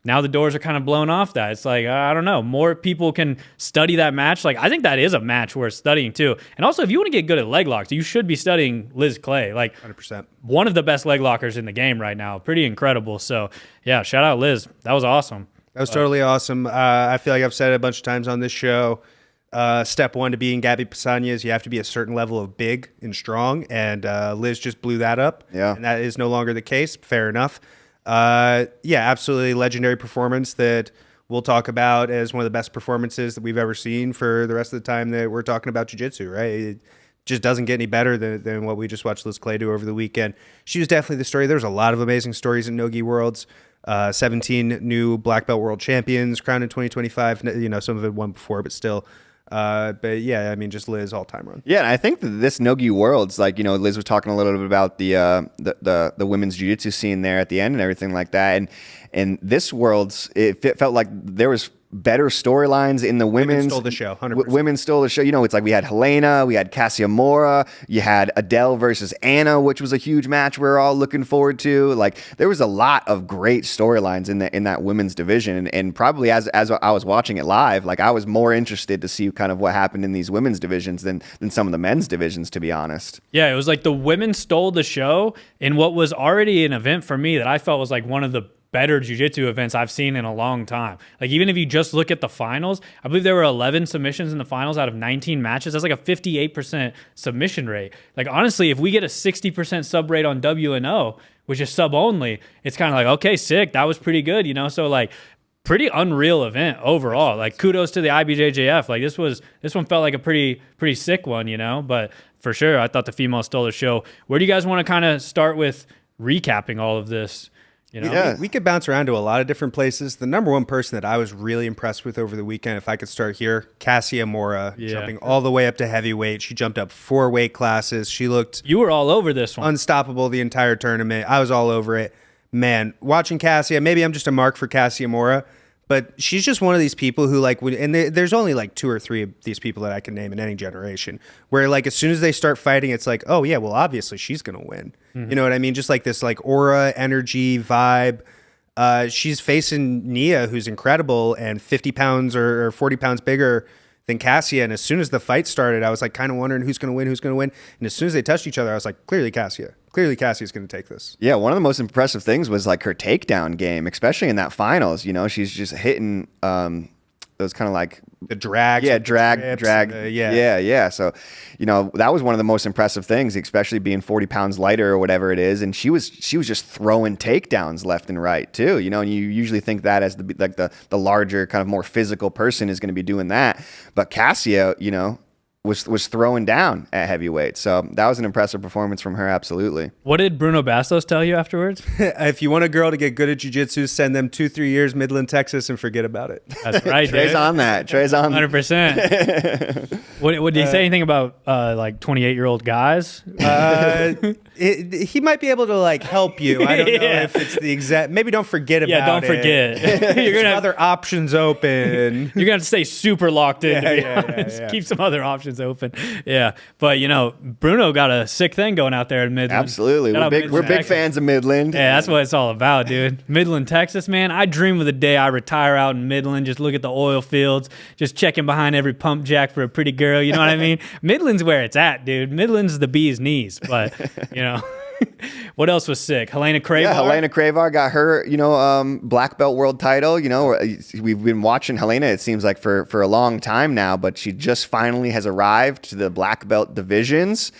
now the doors are kind of blown off that. It's like, I don't know, more people can study that match. Like, I think that is a match worth studying too. And also, if you want to get good at leg locks, you should be studying Lis Clay. Like, 100%. One of the best leg lockers in the game right now. Pretty incredible. So, yeah, shout out Liz. That was awesome. That was totally awesome. I feel like I've said it a bunch of times on this show. Step one to being Gabby Pisani is you have to be a certain level of big and strong. And Liz just blew that up. Yeah. And that is no longer the case. Fair enough. Absolutely legendary performance that we'll talk about as one of the best performances that we've ever seen for the rest of the time that we're talking about jiu-jitsu, right? It just doesn't get any better than what we just watched Lis Clay do over the weekend. She was definitely the story. There's a lot of amazing stories in No-Gi Worlds. 17 new black belt world champions crowned in 2025. Some of it won before, but still. But yeah, I mean, just Liz all-time run. Yeah, and I think that this No-Gi Worlds, like, Liz was talking a little bit about the women's jiu-jitsu scene there at the end and everything like that. And this Worlds, it felt like there was better storylines in the women's. Women stole the show, 100%. Women stole the show. It's like we had Helena, we had Cassia Mora, you had Adele versus Anna, which was a huge match we're all looking forward to. Like, there was a lot of great storylines in that women's division. And probably as I was watching it live, like, I was more interested to see kind of what happened in these women's divisions than some of the men's divisions, to be honest. Yeah, it was like the women stole the show in what was already an event for me that I felt was like one of the better jiu-jitsu events I've seen in a long time. Like, even if you just look at the finals, I believe there were 11 submissions in the finals out of 19 matches. That's like a 58% submission rate. Like, honestly, if we get a 60% sub rate on WNO, which is sub only, it's kind of like, okay, sick. That was pretty good, So, like, pretty unreal event overall. Like, kudos to the IBJJF. Like, this one felt like a pretty sick one, But for sure, I thought the females stole the show. Where do you guys want to kind of start with recapping all of this? Yeah. We could bounce around to a lot of different places. The number one person that I was really impressed with over the weekend, if I could start here, Cassia Mora, jumping all the way up to heavyweight. She jumped up 4 weight classes. She looked... You were all over this one. Unstoppable the entire tournament. I was all over it. Man, watching Cassia, maybe I'm just a mark for Cassia Mora, but she's just one of these people who, like, and there's only like 2 or 3 of these people that I can name in any generation, where, like, as soon as they start fighting, it's like, oh yeah, well, obviously she's gonna win. Mm-hmm. You know what I mean? Just like this, like, aura, energy, vibe. She's facing Nia, who's incredible and 50 pounds or 40 pounds bigger than Cassia. And as soon as the fight started, I was like kind of wondering who's gonna win. And as soon as they touched each other, I was like, clearly Cassia's going to take this. Yeah, one of the most impressive things was like her takedown game, especially in that finals. She's just hitting those kind of like the drags. Yeah, drag. Yeah. So, that was one of the most impressive things, especially being 40 pounds lighter or whatever it is. And she was just throwing takedowns left and right too. And you usually think that as the larger, kind of more physical person is going to be doing that. But Cassia, was throwing down at heavyweight. So that was an impressive performance from her, absolutely. What did Bruno Bastos tell you afterwards? If you want a girl to get good at jiu-jitsu, send them 2-3 years Midland, Texas, and forget about it. That's right, Trey's on that. 100%. What did he say anything about like 28-year-old guys? He might be able to like help you. I don't know if it's the exact. Maybe don't forget about it. Yeah, don't forget. You're gonna have other options open. You're gonna have to stay super locked in. To be honest. Keep some other options open. Yeah, but Bruno got a sick thing going out there in Midland. Absolutely, we're big fans of Midland. Yeah, that's what it's all about, dude. Midland, Texas, man. I dream of the day I retire out in Midland. Just look at the oil fields, just checking behind every pump jack for a pretty girl. You know what I mean? Midland's where it's at, dude. Midland's the bee's knees, but What else was sick? Helena Crevar? Yeah, Helena Crevar got her, black belt world title. We've been watching Helena, it seems like, for a long time now, but she just finally has arrived to the black belt divisions.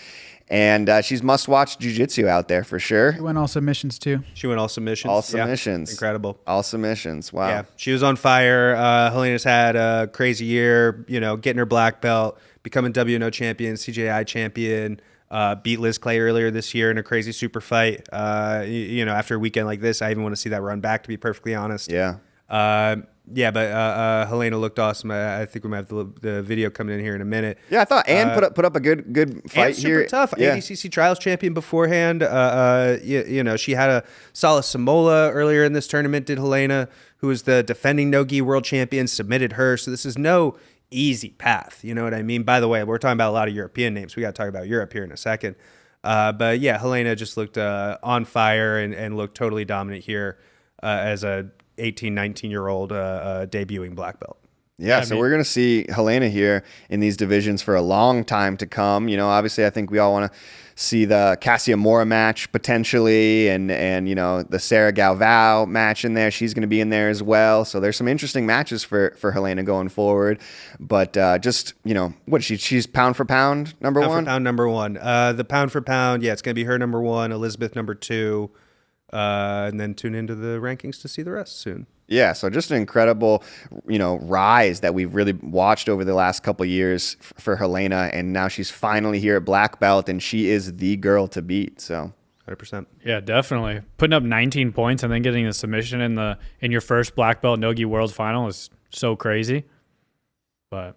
And she's must-watch jiu-jitsu out there for sure. She went all submissions, too. All submissions. Yeah, incredible. All submissions. Wow. Yeah, she was on fire. Helena's had a crazy year, getting her black belt, becoming WNO champion, CJI champion. beat Lis Clay earlier this year in a crazy super fight. After a weekend like this, I even want to see that run back, to be perfectly honest. Yeah. But Helena looked awesome. I think we might have the video coming in here in a minute. Yeah, I thought Ann put up a good fight here. Super tough. Yeah. ADCC Trials champion beforehand. She had a solid Samola earlier in this tournament. Did Helena, who was the defending No-Gi World Champion, submitted her. So this is no easy path. You know what I mean? By the way, we're talking about a lot of European names. We got to talk about Europe here in a second. But yeah, Helena just looked on fire and looked totally dominant here as a 18, 19-year-old debuting black belt. Yeah, so we're going to see Helena here in these divisions for a long time to come. Obviously, I think we all want to see the Cassia Mora match potentially and the Sarah Galvao match in there. She's going to be in there as well. So there's some interesting matches for Helena going forward. But what is she? She's pound for pound number one? Pound for pound number one. The pound for pound, it's going to be her number one, Elizabeth number two. And then tune into the rankings to see the rest soon. Yeah, so just an incredible, rise that we've really watched over the last couple of years for Helena, and now she's finally here at black belt, and she is the girl to beat. So, 100%. Yeah, definitely putting up 19 points and then getting the submission in your first black belt No-Gi World final is so crazy. But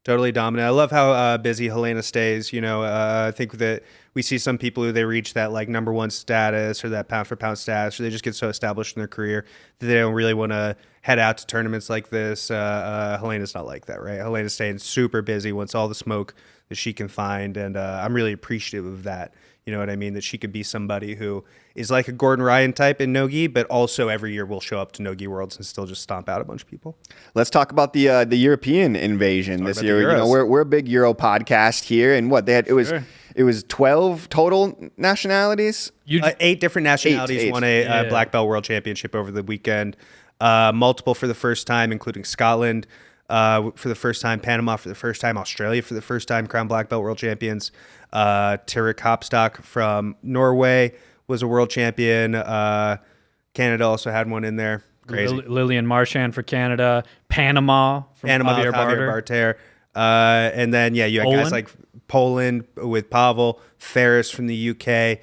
totally dominant. I love how busy Helena stays. I think that we see some people who they reach that like number one status or that pound for pound status, or they just get so established in their career that they don't really want to head out to tournaments like this. Helena's not like that, right? Helena's staying super busy, wants all the smoke that she can find, and I'm really appreciative of that. You know what I mean? That she could be somebody who is like a Gordon Ryan type in No-Gi, but also every year will show up to No-Gi Worlds and still just stomp out a bunch of people. Let's talk about the European invasion this year. We're a big Euro podcast here, and what they had it was 12 total nationalities. 8 different nationalities won a black belt world championship over the weekend. Multiple for the first time, including Scotland for the first time, Panama for the first time, Australia for the first time, crowned black belt world champions. Tarik Hopstock from Norway was a world champion. Canada also had one in there. Crazy. Lillian Marchand for Canada. Panama from Javier Barter. And then, you had guys like Poland with Pavel, Ferris from the UK.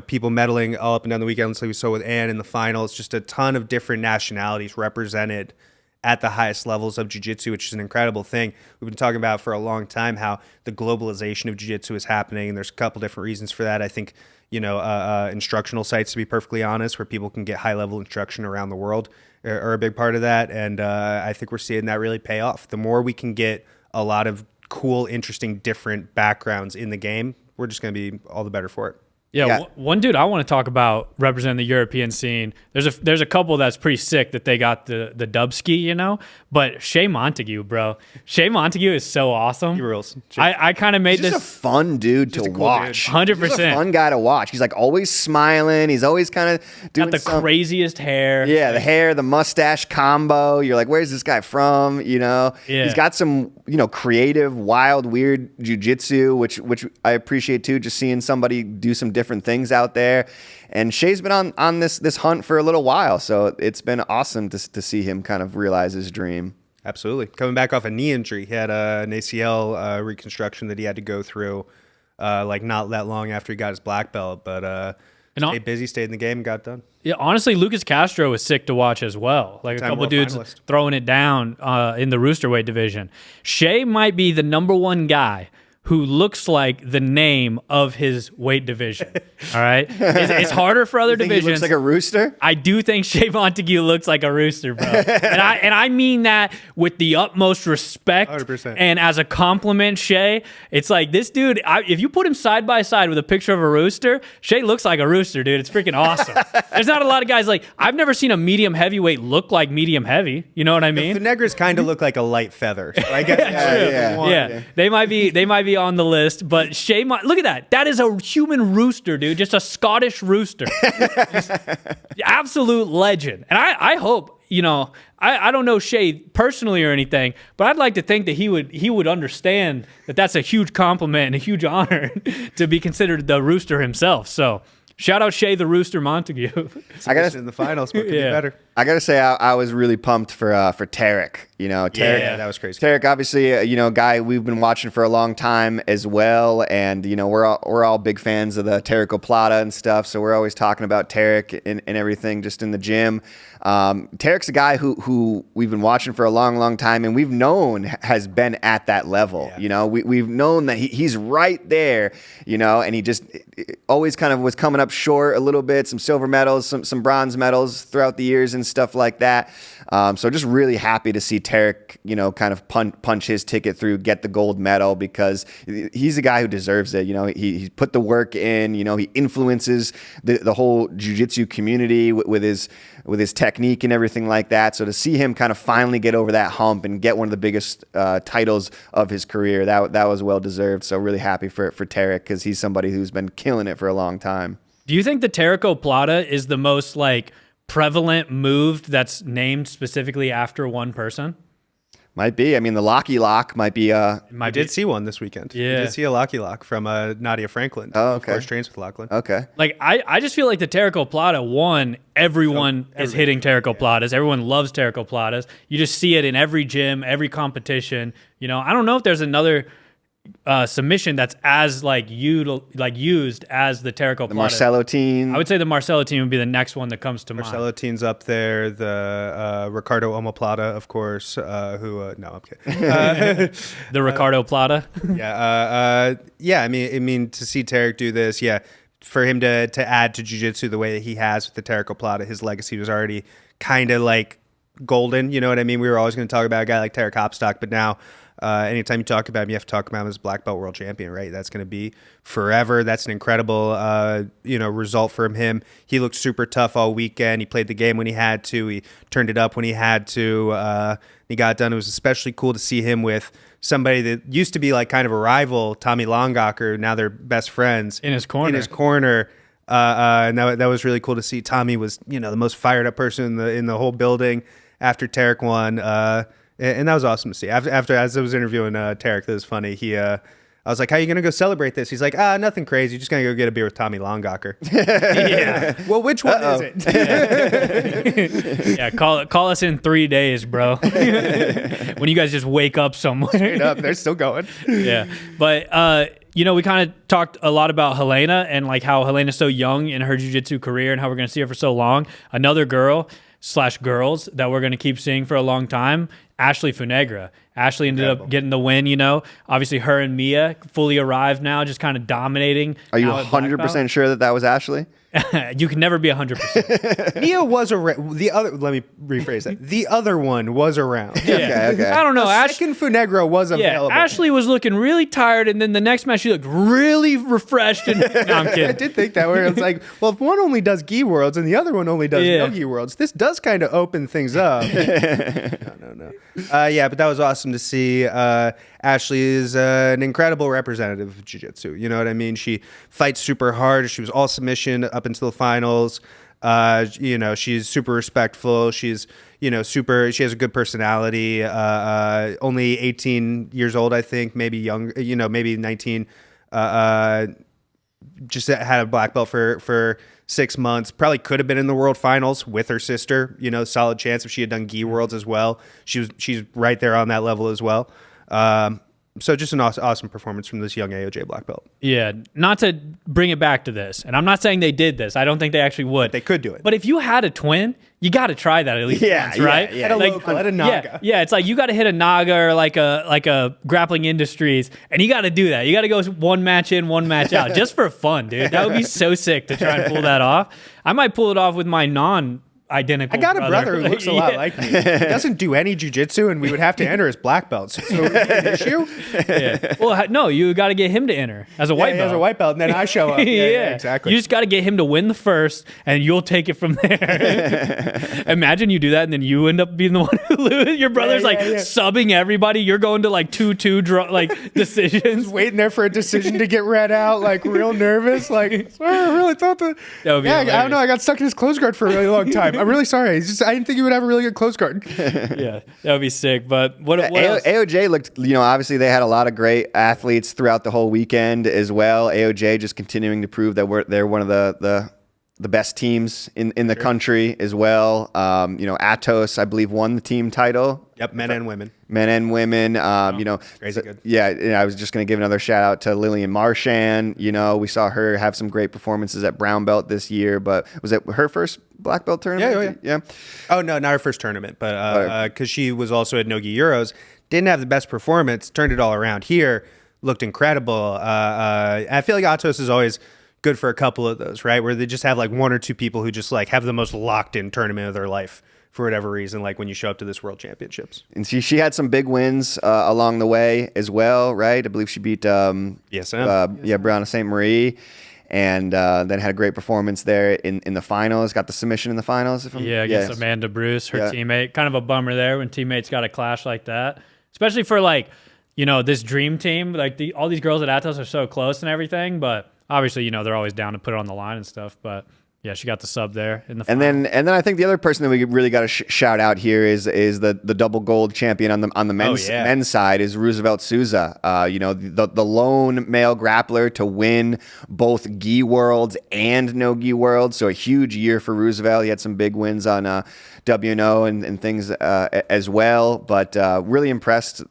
People medaling all up and down the weekend. Like we saw with Ann in the finals. Just a ton of different nationalities represented at the highest levels of jiu-jitsu, which is an incredible thing. We've been talking about for a long time how the globalization of jiu-jitsu is happening, and there's a couple different reasons for that. I think, instructional sites, to be perfectly honest, where people can get high-level instruction around the world are a big part of that, and I think we're seeing that really pay off. The more we can get a lot of cool, interesting, different backgrounds in the game, we're just going to be all the better for it. Yeah. One dude I want to talk about representing the European scene. There's a couple that's pretty sick that they got the dubski, but Shea Montague, bro. Shea Montague is so awesome. He rules. I kind of made He's this just a fun dude to watch. 100%. He's a fun guy to watch. He's like always smiling. He's always kind of doing got the craziest hair. Yeah, the hair, the mustache combo. You're like, where's this guy from? Yeah. He's got some creative, wild, weird jiu-jitsu, which I appreciate too. Just seeing somebody do some different things out there, and Shea's been on this hunt for a little while, so it's been awesome to see him kind of realize his dream. Absolutely. Coming back off a knee injury, he had an ACL reconstruction that he had to go through not that long after he got his black belt, but stayed busy, stayed in the game, and got done. Yeah, honestly, Lucas Castro was sick to watch as well. Like a couple dudes throwing it down in the roosterweight division. Shea might be the number one guy who looks like the name of his weight division. All right? It's harder for other divisions. He looks like a rooster? I do think Shea Montague looks like a rooster, bro. and I mean that with the utmost respect. 100%. And as a compliment, Shea, it's like this dude, if you put him side by side with a picture of a rooster, Shea looks like a rooster, dude. It's freaking awesome. There's not a lot of guys I've never seen a medium heavyweight look like medium heavy. You know what I mean? The Finegras kind of look like a light feather. So I guess yeah. They might be on the list, but Shea, look at that. That is a human rooster, dude. Just a Scottish rooster. Absolute legend. And I hope, I don't know Shea personally or anything, but I'd like to think that he would understand that that's a huge compliment and a huge honor to be considered the rooster himself. So Shout out Shay the Rooster Montague. I got in the finals, but could be Yeah. better. I gotta say, I was really pumped for Tarik. You know, Tarik. Yeah, that was crazy. Tarik, obviously, guy we've been watching for a long time as well, and we're all big fans of the Tarik Plata and stuff. So we're always talking about Tarik and everything, just in the gym. Tarik's a guy who we've been watching for a long, long time, and we've known has been at that level. Yeah. We've known that he's right there. And he just always kind of was coming up short a little bit. Some silver medals, some bronze medals throughout the years and stuff like that. So just really happy to see Tarik, kind of punch his ticket through, get the gold medal, because he's a guy who deserves it. He put the work in. He influences the whole jiu-jitsu community with his technique and everything like that. So to see him kind of finally get over that hump and get one of the biggest titles of his career, that was well deserved. So really happy for Tarik, because he's somebody who's been killing it for a long time. Do you think the Tarik Plata is the most prevalent move that's named specifically after one person? Might be. I mean, the Locky Lock might be. I did see one this weekend. Yeah. I did see a Locky Lock from Nadia Franklin. Oh, Of okay. course, trains with Lachlan. Okay. I just feel like the Tarik Plata, everyone is hitting Tarik Platas. Everyone loves Tarik Platas. You just see it in every gym, every competition. I don't know if there's another submission that's as used as the Tarik Plata. The Marcelo team. I would say the Marcelo team would be the next one that comes to mind. Marcelo Teen's up there. The Ricardo Omoplata, of course. No, I'm kidding. The Ricardo Plata. Yeah. I mean, to see Tarik do this, for him to add to jiu-jitsu the way that he has with the Tarik Plata, his legacy was already kind of golden. You know what I mean? We were always going to talk about a guy like Tarik Hopstock, but now anytime you talk about him, you have to talk about him as black belt world champion, right? That's going to be forever. That's an incredible, result from him. He looked super tough all weekend. He played the game when he had to. He turned it up when he had to. He got it done. It was especially cool to see him with somebody that used to be kind of a rival, Tommy Longacher. Now they're best friends. In his corner. And that was really cool to see. Tommy was, the most fired up person in the whole building after Tarik won. And that was awesome to see. After as I was interviewing Tarik, that was funny. I was like, "How are you gonna go celebrate this?" He's like, nothing crazy. Just gonna go get a beer with Tommy Longacher." Yeah. Well, which one is it? Yeah, call us in 3 days, bro. When you guys just wake up somewhere. Straight up, they're still going. Yeah, but we kind of talked a lot about Helena and how Helena's so young in her jiu-jitsu career and how we're gonna see her for so long. Another girls that we're going to keep seeing for a long time, Ashley Funegra. Ashley ended up getting the win, Obviously, her and Mia fully arrived now, just kind of dominating. Are you 100% sure that was Ashley? You can never be 100%. Mia was around. Let me rephrase that. The other one was around. Yeah. Okay. I don't know. Second Funegra was available. Ashley was looking really tired, and then the next match she looked really refreshed. And no, I'm kidding. I did think that where it's well, if one only does gi worlds and the other one only does no-gi worlds, this does kind of open things up. No. But that was awesome to see. Ashley is an incredible representative of jiu-jitsu. You know what I mean? She fights super hard. She was all submission up until the finals. She's super respectful. She's, she has a good personality. Only 18 years old, I think, maybe young, maybe 19. Just had a black belt for 6 months. Probably could have been in the world finals with her sister. Solid chance if she had done gi worlds as well. She's right there on that level as well. So just an awesome performance from this young AOJ black belt. Yeah, not to bring it back to this, and I'm not saying they did this. I don't think they actually would. They could do it. But if you had a twin, you got to try that at least once, right? Yeah. At a Naga. Yeah, it's you got to hit a Naga or like a Grappling Industries, and you got to do that. You got to go one match in, one match out, just for fun, dude. That would be so sick to try and pull that off. I might pull it off with my identical. I got a brother who looks a lot like me. He doesn't do any jiu-jitsu, and we would have to enter as black belts. So would it be an issue? Yeah. Well, no, you got to get him to enter as a white belt. As a white belt, and then I show up. Yeah, exactly. You just got to get him to win the first, and you'll take it from there. Imagine you do that, and then you end up being the one who loses. Your brother's subbing everybody. You're going to 2-2 draw decisions. Waiting there for a decision to get read out, real nervous. I really thought that. That would be I don't know. I got stuck in his close guard for a really long time. I'm really sorry. I didn't think you would have a really good close guard. Yeah, that would be sick. But what else? AOJ looked, obviously they had a lot of great athletes throughout the whole weekend as well. AOJ just continuing to prove that they're one of the best teams in the country as well. Atos, I believe, won the team title. Yep, men and women. Crazy good. Yeah, I was just going to give another shout out to Lillian Marchand. We saw her have some great performances at brown belt this year, but was it her first black belt tournament? Yeah. Oh, no, not her first tournament, but because she was also at No-Gi Euros, didn't have the best performance, turned it all around here, looked incredible. I feel like Atos is always good for a couple of those, right? Where they just have like one or two people who just like have the most locked in tournament of their life for whatever reason, like when you show up to this World Championships. And she had some big wins along the way as well, right? I believe she beat Brianna St. Marie, and then had a great performance there in the finals. Got the submission in the finals. Against Amanda Bruce, her teammate. Kind of a bummer there when teammates got a clash like that, especially for this dream team. Like all these girls at Atos are so close and everything, but obviously, they're always down to put it on the line and stuff. But yeah, she got the sub there in the final. And then I think the other person that we really got to shout out here is the double gold champion on the men's side is Roosevelt Souza. The lone male grappler to win both Gi Worlds and No-Gi Worlds. So a huge year for Roosevelt. He had some big wins on WNO and things as well. But really impressed.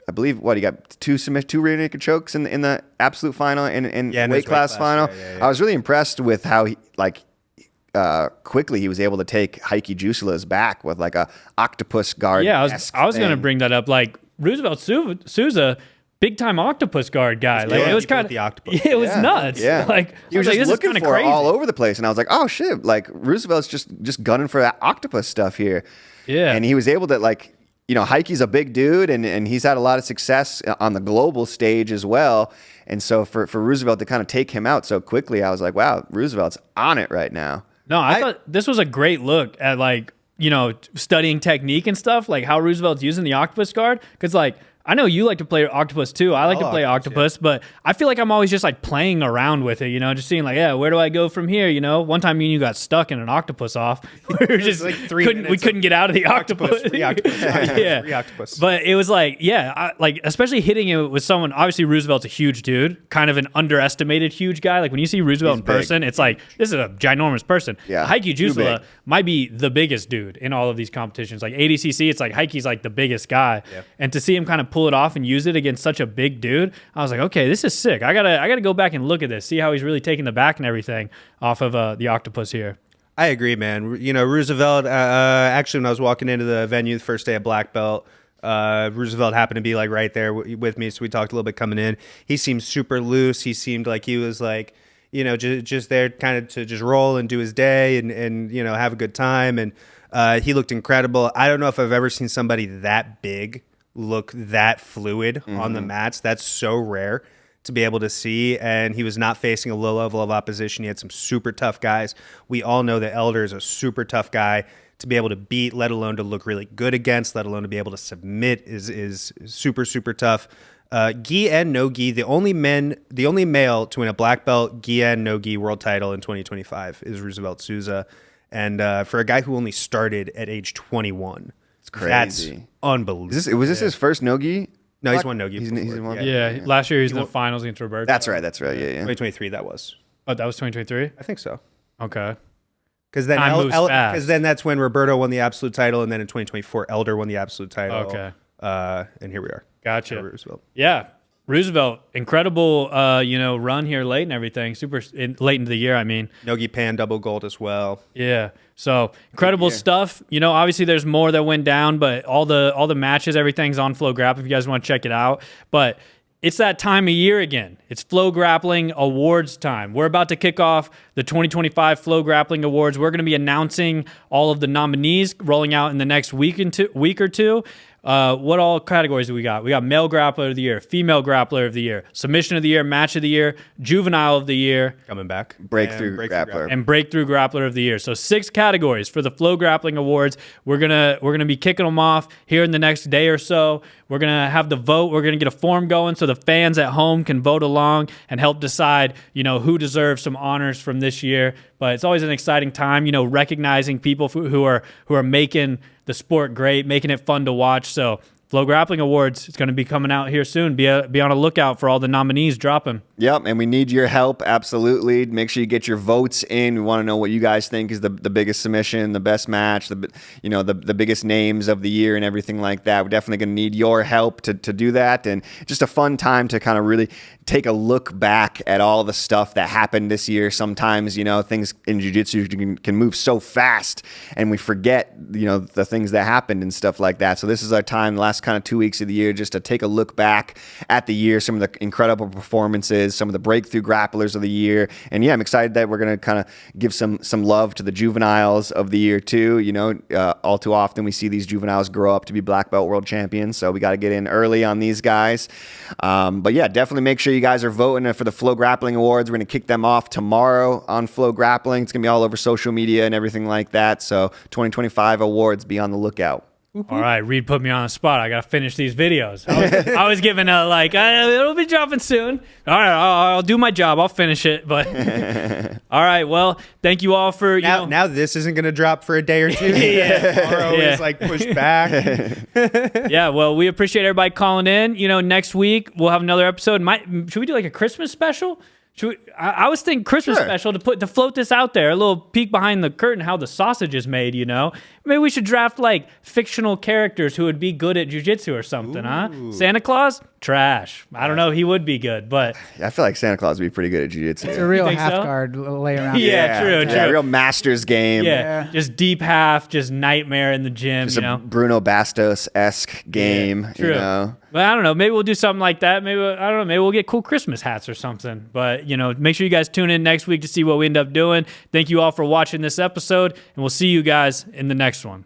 I believe he got two rear naked chokes in the absolute final and weight class final. Yeah. I was really impressed with how quickly he was able to take Heike Jusula's back with like a octopus guard. Yeah, I was going to bring that up. Like Roosevelt Souza, big time octopus guard guy. Like it was kind of the octopus. It was nuts. Yeah, like he was just looking for it all over the place, and I was like, oh shit! Like Roosevelt's just gunning for that octopus stuff here. Yeah, and he was able to Heike's a big dude, and he's had a lot of success on the global stage as well. And so for Roosevelt to kind of take him out so quickly, I was like, wow, Roosevelt's on it right now. No, I thought this was a great look at studying technique and stuff, like how Roosevelt's using the octopus guard. Because I know you like to play octopus too. I like to play octopus, but I feel like I'm always just playing around with it, just seeing where do I go from here? One time me and you got stuck in an octopus off. We were just we couldn't get out of the octopus. Three octopus. But it was especially hitting it with someone. Obviously Roosevelt's a huge dude, kind of an underestimated huge guy. Like when you see Roosevelt in person, it's like this is a ginormous person. Yeah, Heike Jusula might be the biggest dude in all of these competitions. Like ADCC, it's like Heike's the biggest guy, and to see him kind of pull it off and use it against such a big dude, I was like, okay, this is sick. I gotta go back and look at this, see how he's really taking the back and everything off of the octopus here. I agree, man. Roosevelt, actually, when I was walking into the venue the first day of black belt, Roosevelt happened to be right there with me, so we talked a little bit coming in. He seemed super loose. He seemed like he was just there kind of to just roll and do his day and have a good time. And he looked incredible. I don't know if I've ever seen somebody that big look that fluid on the mats. That's so rare to be able to see. And he was not facing a low level of opposition. He had some super tough guys. We all know that Elder is a super tough guy to be able to beat, let alone to look really good against, let alone to be able to submit is super, super tough. Gi and No-Gi, the only male to win a black belt Gi and No-Gi world title in 2025 is Roosevelt Souza. And for a guy who only started at age 21, it's crazy. That's unbelievable. Was this his first No-Gi? No, he's won No-Gi. He's won. Yeah, last year he was in the finals against Roberto. That's right. Yeah. 2023, that was. Oh, that was 2023? I think so. Okay. Because then that's when Roberto won the absolute title, and then in 2024, Elder won the absolute title. Okay. And here we are. Gotcha. Roosevelt. Yeah. Roosevelt, incredible, run here late and everything. Late into the year, I mean. No-Gi Pan double gold as well. Yeah. So incredible stuff. Obviously there's more that went down, but all the matches, everything's on FloGrappling if you guys want to check it out. But it's that time of year again. It's FloGrappling Awards time. We're about to kick off the 2025 FloGrappling Awards. We're going to be announcing all of the nominees rolling out in the next week or two. what all categories do we got? We got male grappler of the year, female grappler of the year, submission of the year, match of the year, juvenile of the year, coming back, breakthrough grappler, and breakthrough grappler of the year. So 6 categories for the FloGrappling Awards. We're gonna be kicking them off here in the next day or so. We're gonna have the vote. We're gonna get a form going so the fans at home can vote along and help decide, who deserves some honors from this year. But it's always an exciting time, recognizing people who are making the sport great, making it fun to watch. So FloGrappling Awards is going to be coming out here soon. Be on a lookout for all the nominees dropping. Yep, and we need your help, absolutely. Make sure you get your votes in. We want to know what you guys think is the biggest submission, the best match, the biggest names of the year and everything like that. We're definitely going to need your help to do that, and just a fun time to kind of really take a look back at all the stuff that happened this year. Sometimes, things in jiu-jitsu can move so fast, and we forget, the things that happened and stuff like that. So this is our time, the last kind of 2 weeks of the year, just to take a look back at the year, some of the incredible performances, some of the breakthrough grapplers of the year. And yeah, I'm excited that we're going to kind of give some love to the juveniles of the year too. All too often we see these juveniles grow up to be black belt world champions, so we got to get in early on these guys. But yeah, definitely make sure you guys are voting for the FloGrappling Awards. We're going to kick them off tomorrow on FloGrappling. It's going to be all over social media and everything like that. So 2025 awards, be on the lookout. All right, Reed put me on the spot. I got to finish these videos. I was given it'll be dropping soon. All right, I'll do my job. I'll finish it. But all right, well, thank you all for now this isn't going to drop for a day or two. Tomorrow is pushed back. Yeah, well, we appreciate everybody calling in. Next week we'll have another episode. Should we do a Christmas special? I was thinking Christmas special to float this out there, a little peek behind the curtain how the sausage is made, Maybe we should draft fictional characters who would be good at jiu-jitsu or something, huh? Santa Claus? Trash. I don't know, he would be good, but I feel like Santa Claus would be pretty good at jiu-jitsu. It's a real half guard lay around. Yeah, true. Yeah, real master's game. Yeah, just deep half, just nightmare in the gym, just a Bruno Bastos-esque game, true. But I don't know. Maybe we'll do something like that. Maybe we'll get cool Christmas hats or something. But, make sure you guys tune in next week to see what we end up doing. Thank you all for watching this episode, and we'll see you guys in the next one.